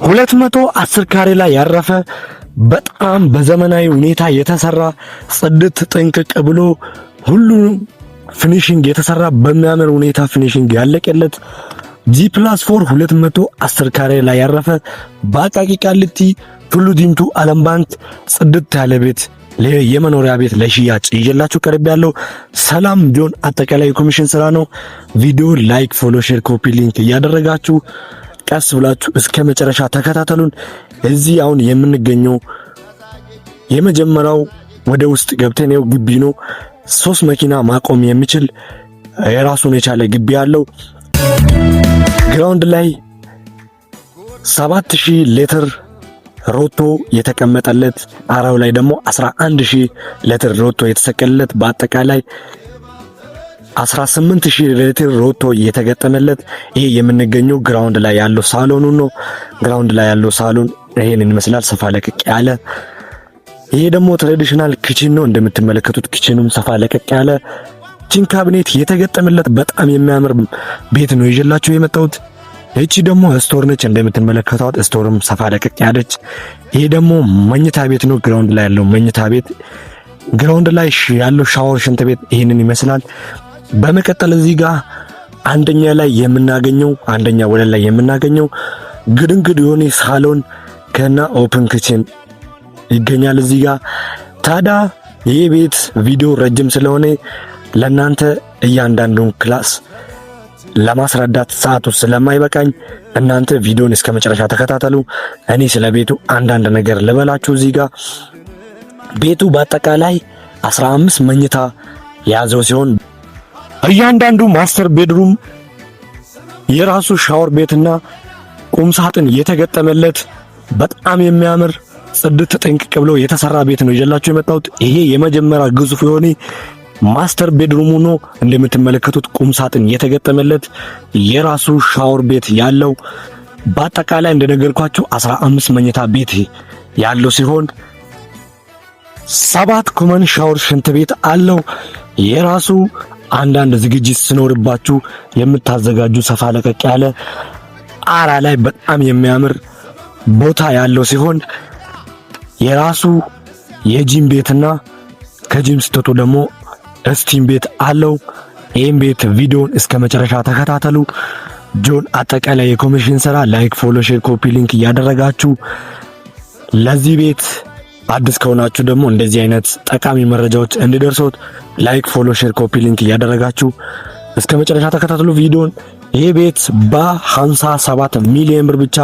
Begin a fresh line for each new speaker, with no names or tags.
210 ካሬ ላይ ያረፈ በጣም በዘመናዊ ሁኔታ የተሰራ ጽድት ጥንቅቅ ብሎ ሁሉ ፊኒሺንግ የተሰራ በሚያምር ሁኔታ ፊኒሺንግ ያለቀለት G+4 210 ካሬ ላይ ያረፈ በአቃቂ ቃሊቲ ቱሉ ዲምቱ ዓለም ባንክ ጽድት ያለ ቤት የመኖሪያ ቤት ለሽያጭ ይዤላችሁ ቀርብ ያለው ሰላም ጆን አጠቃላይ ኮሚሽን ስራ ነው። ቪዲዮ ላይክ፣ ፎሎ፣ ሼር፣ ኮፒ ሊንክ እያደረጋችሁ ቀስ ብላችሁ እስከ መጨረሻ ተከታተሉን። እዚህ አሁን የምንገኘው የመጀመሪያው ወደ ውስጥ ገብተን ነው ግቢ ነው። 3 መኪና ማቆም የሚችል የራሱን የቻለ ግቢ ያለው ግራውንድ ላይ 7000 ሊትር ሮቶ የተቀመጠለት አራው ላይ ደግሞ 11000 ሊትር ሮቶ የተሰቀለለት በአጠቃላይ 18000 ሊትር ሮቶ የተገጠመለት ይሄ የምንገኘው ግራውንድ ላይ ያለው ሳሎኑ ነው። ግራውንድ ላይ ያለው ሳሎን ይሄንን ይመስላል፣ ሰፋ ለቀቅ ያለ። ይሄ ደግሞ ትራዲሽናል ኪችን ነው። እንደምትመለከቱት ኪችኑም ሰፋ ለቀቅ ያለ ኪችን ካቢኔት የተገጠመለት በጣም የሚያምር ቤት ነው ይዤላችሁ የመጣሁት። እቺ ደግሞ ስቶር ነች። እንደምትመለከቷት ስቶርም ሰፋ ለቀቅ ያለች። ይሄ ደግሞ መኝታ ቤት ነው። ግራውንድ ላይ ያለው መኝታ ቤት፣ ግራውንድ ላይ ያለው ሻወር፣ ሽንት ቤት ይሄንን ይመስላል። በመቀጠል እዚህ ጋር አንደኛ ወለል ላይ የምናገኘው ግድንግድ የሆነ ሳሎን ከና ኦፕን ኪችን ይገኛል እዚህ ጋር። ታዲያ ይሄ ቤት ቪዲዮ ረጅም ስለሆነ ለናንተ እያንዳንዱን ክላስ ለማስረዳት ሰዓቱ ስለማይበቃኝ እናንተ ቪዲዮን እስከ መጨረሻ ተከታተሉ። እኔ ስለ ቤቱ አንዳንድ ነገር ልበላችሁ። እዚህ ጋር ቤቱ በአጠቃላይ 15 መኝታ ያዘው ሲሆን እያንዳንዱ ማስተር ቤድሩም የራሱ ሻወር ቤትና ቁም ሳጥን የተገጠመለት በጣም የሚያምር ጽድት ጥንቅቅ ብሎ የተሰራ ቤት ነው ይዤላችሁ የመጣሁት። ይሄ የመጀመሪያ ግዙፍ የሆነ ማስተር ቤድሩሙ ነው። እንደምትመለከቱት ቁም ሳጥን የተገጠመለት የራሱ ሻወር ቤት ያለው በአጠቃላይ እንደነገርኳችሁ 15 መኝታ ቤት ያለው ሲሆን 7 ኮመን ሻወር ሽንት ቤት አለው። የራሱ አንዳንድ ዝግጅት ሲኖርባችሁ የምታዘጋጁ ሰፋ ለቀቅ ያለ አራ ላይ በጣም የሚያምር ቦታ ያለው ሲሆን የራሱ የጂም ቤትና ከጂም ስትወጡ ደግሞ ስቲም ቤት አለው። ይህም ቤት ቪዲዮን እስከ መጨረሻ ተከታተሉ። ጆን አጠቃላይ የኮሚሽን ስራ ላይክ፣ ፎሎ፣ ሼር፣ ኮፒ ሊንክ እያደረጋችሁ ለዚህ ቤት አዲስ ከሆናችሁ ደግሞ እንደዚህ አይነት ጠቃሚ መረጃዎች እንዲደርሶት ላይክ፣ ፎሎ፣ ሼር፣ ኮፒ ሊንክ እያደረጋችሁ እስከ መጨረሻ ተከታተሉ ቪዲዮን። ይህ ቤት በ57 ሚሊዮን ብር ብቻ